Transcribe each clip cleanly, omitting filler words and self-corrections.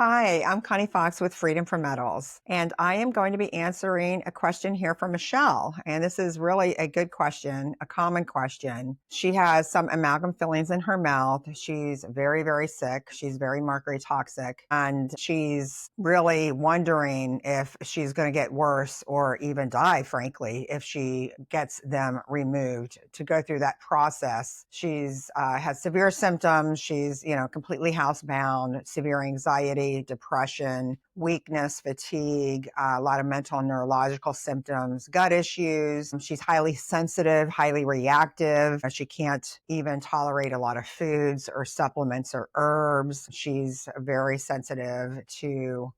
Hi, I'm Connie Fox with Freedom from Metals, and I am going to be answering a question here from Michelle. And this is really a good question, a common question. She has some amalgam fillings in her mouth. She's very, very sick. She's very mercury toxic, and she's really wondering if she's going to get worse or even die, frankly, if she gets them removed. To go through that process, she's has severe symptoms. She's, completely housebound, severe anxiety, depression, weakness, fatigue, a lot of mental and neurological symptoms, gut issues. She's highly sensitive, highly reactive. She can't even tolerate a lot of foods or supplements or herbs. She's very sensitive to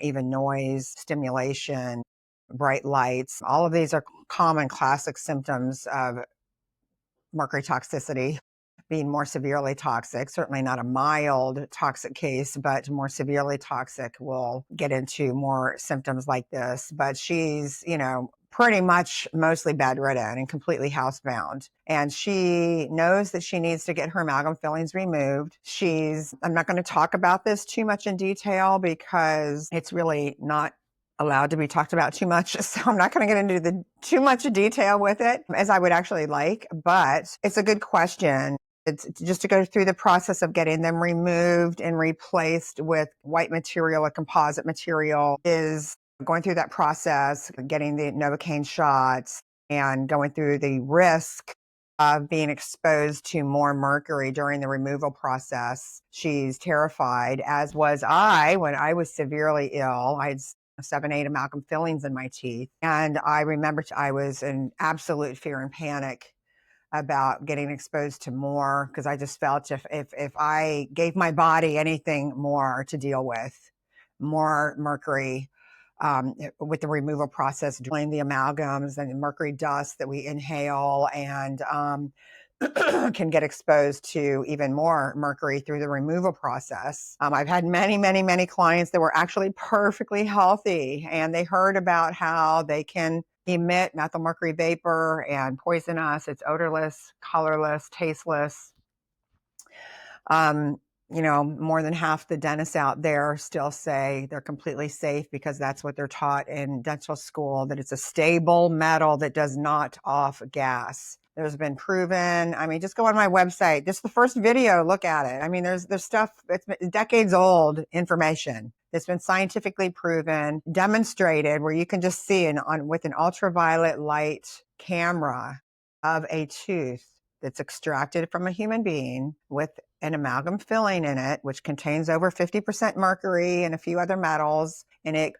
even noise, stimulation, bright lights. All of these are common classic symptoms of mercury toxicity, being more severely toxic, certainly not a mild toxic case, but more severely toxic. We'll get into more symptoms like this, but she's, pretty much mostly bedridden and completely housebound. And she knows that she needs to get her amalgam fillings removed. I'm not going to talk about this too much in detail because it's really not allowed to be talked about too much. So I'm not going to get into too much detail with it as I would actually like, but it's a good question. It's just to go through the process of getting them removed and replaced with white material, a composite material, is going through that process, getting the Novocaine shots and going through the risk of being exposed to more mercury during the removal process. She's terrified, as was I when I was severely ill. I had 7, 8 amalgam fillings in my teeth. And I remember I was in absolute fear and panic about getting exposed to more, because I just felt if I gave my body anything more to deal with, more mercury, with the removal process, during the amalgams and the mercury dust that we inhale, and can get exposed to even more mercury through the removal process. I've had many, many, many clients that were actually perfectly healthy, and they heard about how they can emit methyl mercury vapor and poison us. It's odorless, colorless, tasteless. More than half the dentists out there still say they're completely safe because that's what they're taught in dental school, that it's a stable metal that does not off gas. There's been proven, just go on my website, just the first video, look at it. There's stuff, it's decades old information that's been scientifically proven, demonstrated, where you can just see with an ultraviolet light camera of a tooth that's extracted from a human being with an amalgam filling in it, which contains over 50% mercury and a few other metals. And it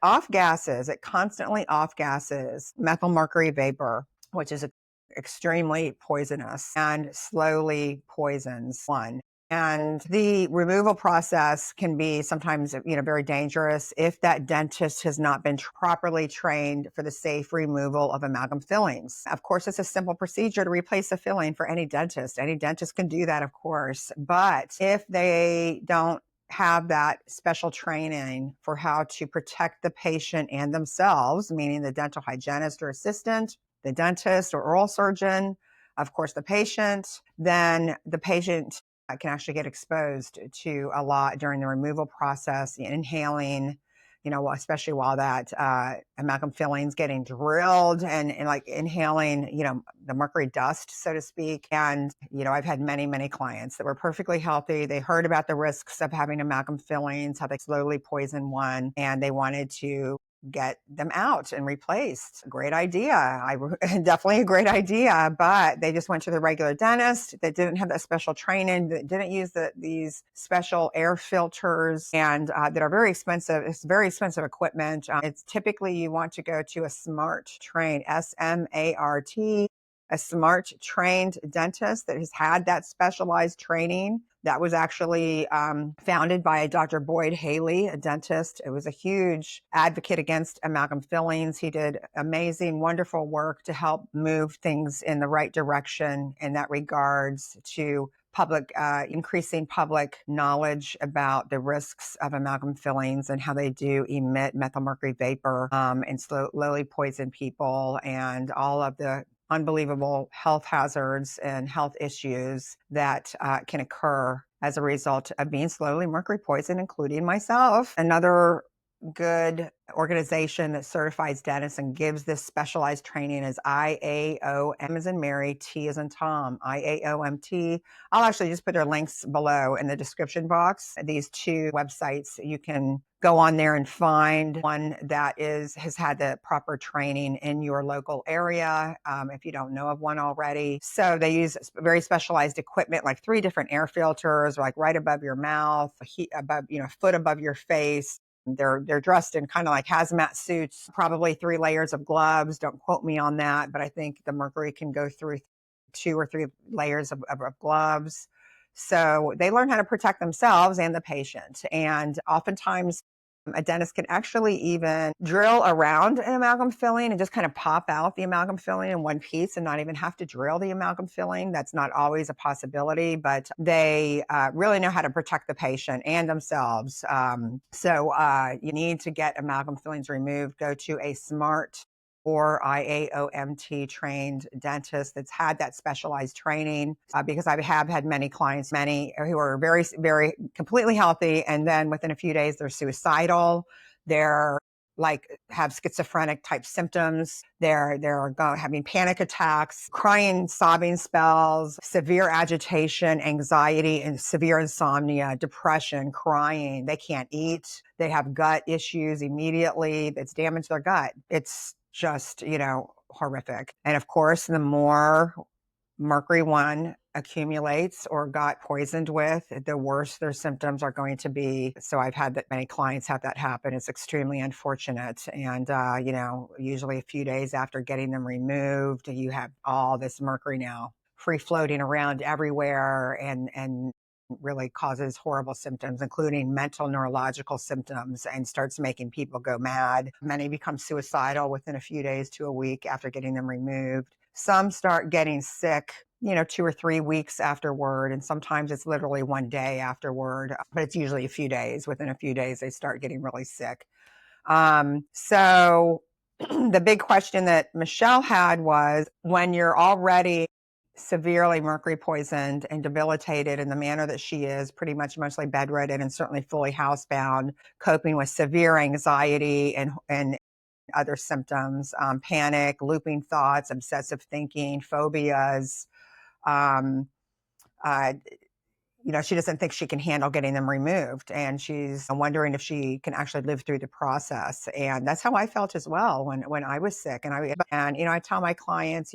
constantly off gases methyl mercury vapor, which is extremely poisonous and slowly poisons one. And the removal process can be sometimes, very dangerous if that dentist has not been properly trained for the safe removal of amalgam fillings. Of course, it's a simple procedure to replace a filling for any dentist. Any dentist can do that, of course. But if they don't have that special training for how to protect the patient and themselves, meaning the dental hygienist or assistant, the dentist or oral surgeon, of course, the patient, then the patient can actually get exposed to a lot during the removal process, inhaling, especially while that amalgam filling's getting drilled, and like inhaling, the mercury dust, so to speak. And, I've had many, many clients that were perfectly healthy. They heard about the risks of having amalgam fillings, how they slowly poison one, and they wanted to get them out and replaced. Great idea. Definitely a great idea, but they just went to the regular dentist that didn't have that special training, that didn't use these special air filters, and that are very expensive. It's very expensive equipment. It's typically you want to go to a smart trained, SMART, a smart trained dentist that has had that specialized training. That was actually founded by Dr. Boyd Haley, a dentist. It was a huge advocate against amalgam fillings. He did amazing, wonderful work to help move things in the right direction in that regards to increasing public knowledge about the risks of amalgam fillings and how they do emit methyl mercury vapor and slowly poison people, and all of the unbelievable health hazards and health issues that can occur as a result of being slowly mercury poisoned, including myself. Another good organization that certifies dentists and gives this specialized training is IAOM as in Mary, T as in Tom, IAOMT. I'll actually just put their links below in the description box. These two websites, you can go on there and find one that has had the proper training in your local area, if you don't know of one already. So they use very specialized equipment, like 3 different air filters, like right above your mouth, above, foot above your face. They're dressed in kind of like hazmat suits, probably 3 layers of gloves. Don't quote me on that, but I think the mercury can go through 2 or 3 layers of gloves. So they learn how to protect themselves and the patient. And oftentimes a dentist can actually even drill around an amalgam filling and just kind of pop out the amalgam filling in one piece and not even have to drill the amalgam filling. That's not always a possibility, but they really know how to protect the patient and themselves. So you need to get amalgam fillings removed. Go to a smart or IAOMT trained dentist that's had that specialized training, because I have had many clients, many who are very, very completely healthy. And then within a few days, they're suicidal. They're have schizophrenic type symptoms. They're having panic attacks, crying, sobbing spells, severe agitation, anxiety, and severe insomnia, depression, crying. They can't eat. They have gut issues immediately. It's damaged their gut. It's just, horrific. And of course, the more mercury one accumulates or got poisoned with, the worse their symptoms are going to be. So I've had that many clients have that happen. It's extremely unfortunate. And, usually a few days after getting them removed, you have all this mercury now free floating around everywhere and really causes horrible symptoms, including mental neurological symptoms, and starts making people go mad. Many become suicidal within a few days to a week after getting them removed. Some start getting sick, 2 or 3 weeks afterward. And sometimes it's literally one day afterward, but it's usually a few days. Within a few days, they start getting really sick. So the big question that Michelle had was, when you're already severely mercury poisoned and debilitated in the manner that she is, pretty much mostly bedridden and certainly fully housebound, coping with severe anxiety and other symptoms, panic, looping thoughts, obsessive thinking, phobias. Um, uh, she doesn't think she can handle getting them removed. And she's wondering if she can actually live through the process. And that's how I felt as well when I was sick. And I tell my clients,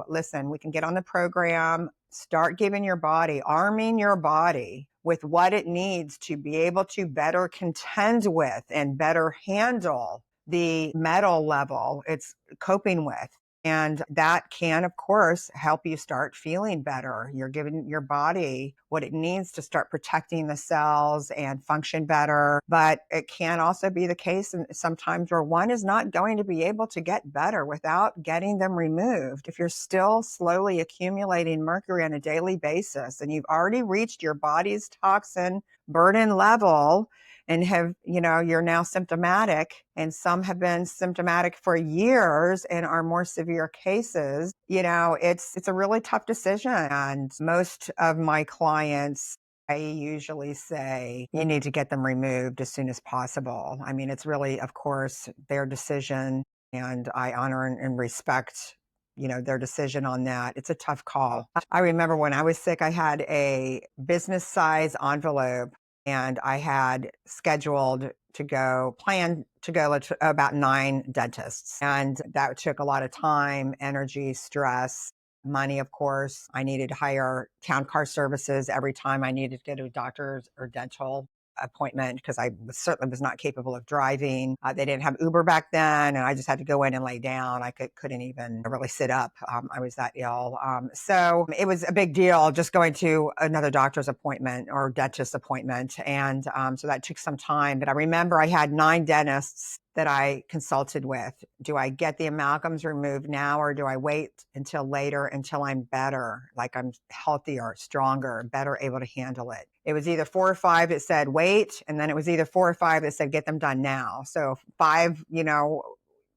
listen, we can get on the program, start giving your body, arming your body with what it needs to be able to better contend with and better handle the metal level it's coping with. And that can, of course, help you start feeling better. You're giving your body what it needs to start protecting the cells and function better. But it can also be the case sometimes where one is not going to be able to get better without getting them removed. If you're still slowly accumulating mercury on a daily basis and you've already reached your body's toxin burden level, and you're now symptomatic, and some have been symptomatic for years and are more severe cases, it's a really tough decision. And most of my clients, I usually say, you need to get them removed as soon as possible. I mean, it's really, of course, their decision, and I honor and respect their decision on that. It's a tough call. I remember when I was sick, I had a business size envelope, and I had planned to go to about 9 dentists. And that took a lot of time, energy, stress, money, of course. I needed to hire town car services every time I needed to go to a doctor's or dental appointment, because I certainly was not capable of driving. They didn't have Uber back then, and I just had to go in and lay down. I couldn't even really sit up. I was that ill. So it was a big deal just going to another doctor's appointment or dentist appointment. And so that took some time. But I remember I had 9 dentists that I consulted with. Do I get the amalgams removed now, or do I wait until later, until I'm better, like I'm healthier, stronger, better able to handle it? It was either 4 or 5 that said wait, and then it was either 4 or 5 that said get them done now. So 5,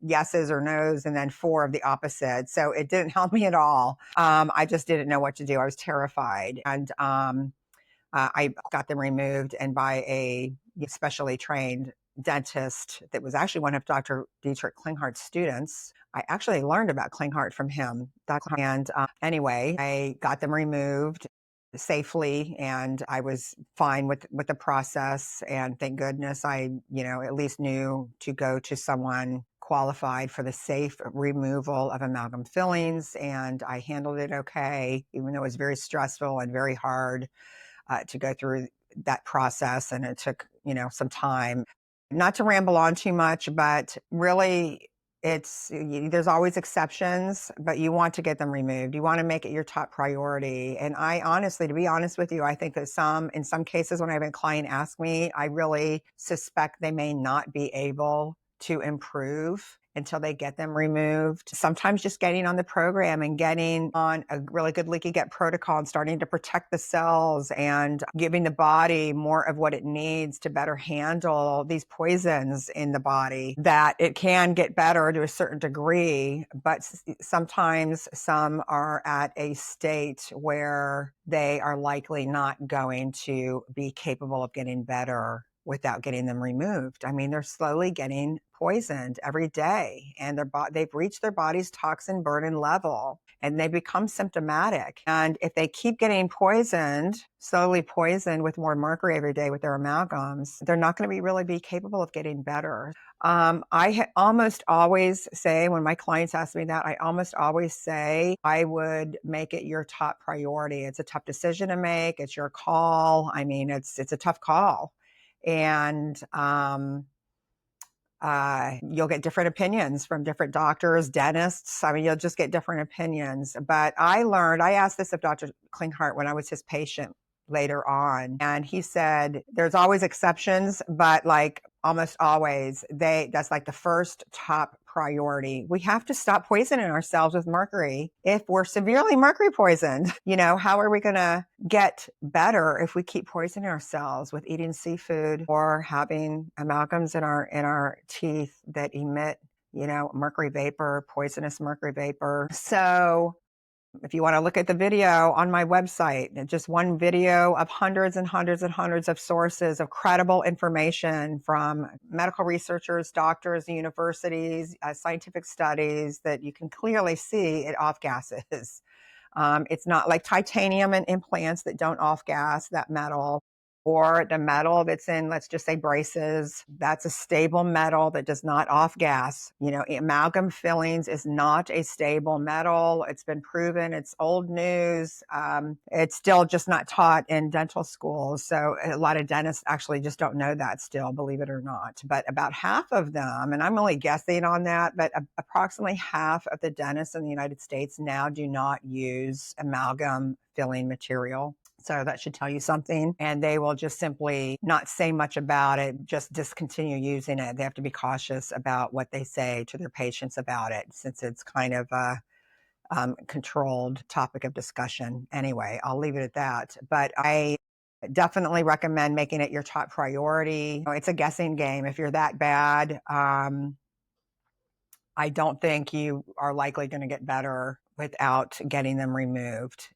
yeses or nos, and then 4 of the opposite. So it didn't help me at all. I just didn't know what to do. I was terrified. And I got them removed, and by a specially trained dentist that was actually one of Dr. Dietrich Klinghart's students. I actually learned about Klinghart from him. And anyway, I got them removed safely, and I was fine with the process. And thank goodness I, at least knew to go to someone qualified for the safe removal of amalgam fillings. And I handled it okay, even though it was very stressful and very hard to go through that process. And it took, some time. Not to ramble on too much, but really there's always exceptions, but you want to get them removed. You want to make it your top priority. And I honestly, to be honest with you, I think that in some cases when I have a client ask me, I really suspect they may not be able to improve until they get them removed. Sometimes just getting on the program and getting on a really good leaky gut protocol and starting to protect the cells and giving the body more of what it needs to better handle these poisons in the body, that it can get better to a certain degree, but sometimes some are at a state where they are likely not going to be capable of getting better without getting them removed. I mean, they're slowly getting poisoned every day, and they've reached their body's toxin burden level, and they become symptomatic. And if they keep getting slowly poisoned with more mercury every day with their amalgams, they're not going to really be capable of getting better. I almost always say, when my clients ask me that, I almost always say I would make it your top priority. It's a tough decision to make. It's your call. I mean, it's a tough call. And you'll get different opinions from different doctors, dentists. I mean, you'll just get different opinions. But I asked this of Dr. Klinghart when I was his patient later on, and he said there's always exceptions, but like almost always, that's like the first top priority. We have to stop poisoning ourselves with mercury if we're severely mercury poisoned. How are we going to get better if we keep poisoning ourselves with eating seafood or having amalgams in our teeth that emit, mercury vapor, poisonous mercury vapor? So if you want to look at the video on my website, just one video of hundreds and hundreds and hundreds of sources of credible information from medical researchers, doctors, universities, scientific studies, that you can clearly see it off gases. It's not like titanium and implants that don't off gas, that metal, or the metal that's in, let's just say, braces. That's a stable metal that does not off gas. Amalgam fillings is not a stable metal. It's been proven. It's old news. It's still just not taught in dental schools. So a lot of dentists actually just don't know that still, believe it or not. But about half of them, and I'm only guessing on that, but approximately half of the dentists in the United States now do not use amalgam filling material. So that should tell you something. And they will just simply not say much about it, just discontinue using it. They have to be cautious about what they say to their patients about it, since it's kind of a controlled topic of discussion. Anyway, I'll leave it at that. But I definitely recommend making it your top priority. It's a guessing game. If you're that bad, I don't think you are likely going to get better without getting them removed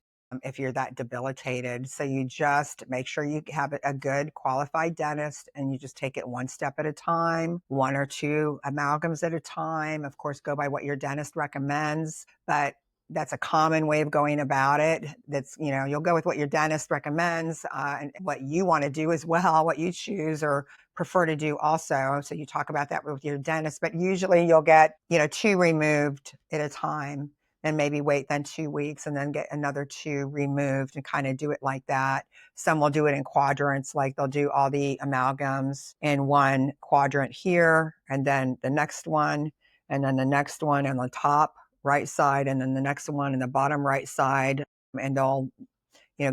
if you're that debilitated. So you just make sure you have a good qualified dentist, and you just take it one step at a time, 1 or 2 amalgams at a time. Of course, go by what your dentist recommends, but that's a common way of going about it. That's, you'll go with what your dentist recommends, and what you want to do as well, what you choose or prefer to do also. So you talk about that with your dentist, but usually you'll get, 2 removed at a time, and maybe wait then 2 weeks and then get another 2 removed, and kind of do it like that. Some will do it in quadrants, like they'll do all the amalgams in one quadrant here, and then the next one, and then the next one on the top right side, and then the next one in the bottom right side, and they'll,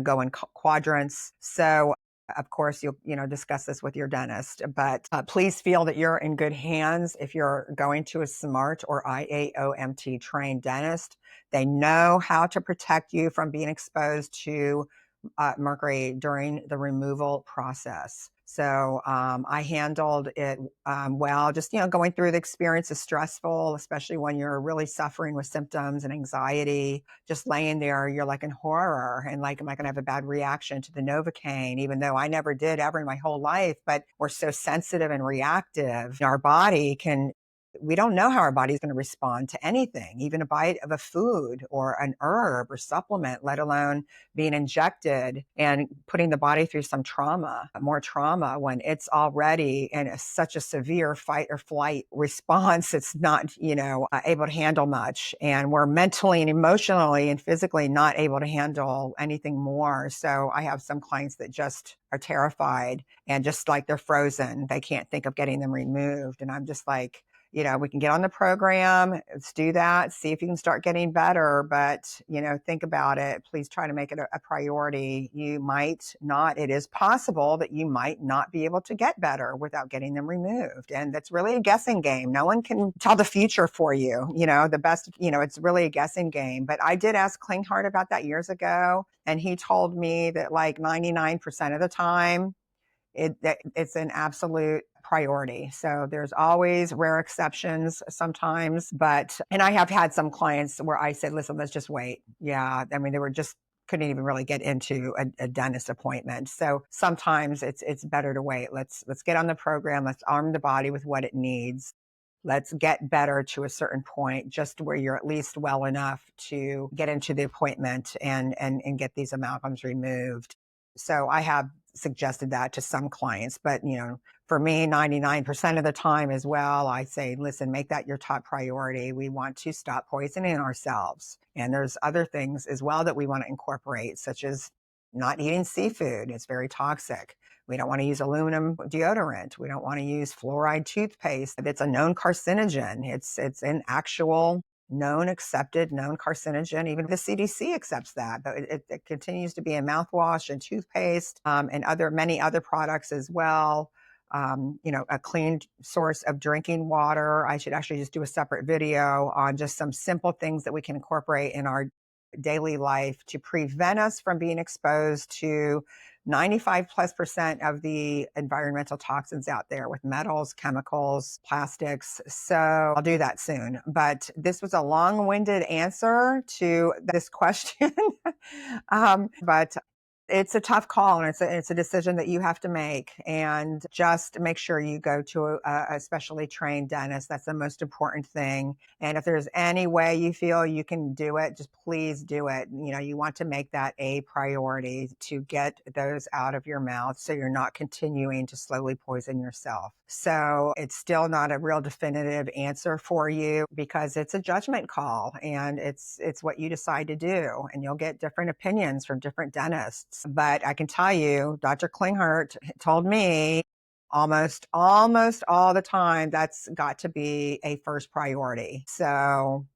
go in quadrants. So of course, you'll, discuss this with your dentist, but please feel that you're in good hands if you're going to a SMART or IAOMT trained dentist. They know how to protect you from being exposed to mercury during the removal process. So I handled it well. Just going through the experience is stressful, especially when you're really suffering with symptoms and anxiety. Just laying there, you're like in horror, and like, am I going to have a bad reaction to the Novocaine? Even though I never did ever in my whole life, but we're so sensitive and reactive. Our body can. We don't know how our body's going to respond to anything, even a bite of a food or an herb or supplement, let alone being injected and putting the body through some trauma, more trauma, when it's already in such a severe fight or flight response. It's not, able to handle much. And we're mentally and emotionally and physically not able to handle anything more. So I have some clients that just are terrified and just like they're frozen. They can't think of getting them removed. And I'm just like, we can get on the program. Let's do that. See if you can start getting better. But, think about it. Please try to make it a priority. You might not, it is possible that you might not be able to get better without getting them removed. And that's really a guessing game. No one can tell the future for you. The best, it's really a guessing game. But I did ask Klinghardt about that years ago. And he told me that like 99% of the time, it's an absolute priority. So there's always rare exceptions sometimes, and I have had some clients where I said, listen, let's just wait. Yeah. I mean, they were just couldn't even really get into a dentist appointment. So sometimes it's better to wait. Let's get on the program. Let's arm the body with what it needs. Let's get better to a certain point, just where you're at least well enough to get into the appointment and get these amalgams removed. So I have suggested that to some clients, but for me, 99% of the time as well, I say, listen, make that your top priority. We want to stop poisoning ourselves. And there's other things as well that we want to incorporate, such as not eating seafood. It's very toxic. We don't want to use aluminum deodorant. We don't want to use fluoride toothpaste. It's a known carcinogen. It's an actual known carcinogen. Even the CDC accepts that, but it continues to be in mouthwash and toothpaste, and many other products as well. A clean source of drinking water. I should actually just do a separate video on just some simple things that we can incorporate in our daily life to prevent us from being exposed to 95+% of the environmental toxins out there with metals, chemicals, plastics. So I'll do that soon. But this was a long-winded answer to this question. But it's a tough call, and it's a decision that you have to make. And just make sure you go to a specially trained dentist. That's the most important thing. And if there's any way you feel you can do it, just please do it. You want to make that a priority to get those out of your mouth so you're not continuing to slowly poison yourself. So it's still not a real definitive answer for you because it's a judgment call, and it's what you decide to do. And you'll get different opinions from different dentists. But I can tell you, Dr. Klinghardt told me almost all the time, that's got to be a first priority. So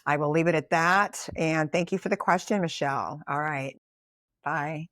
I will leave it at that. And thank you for the question, Michelle. All right. Bye.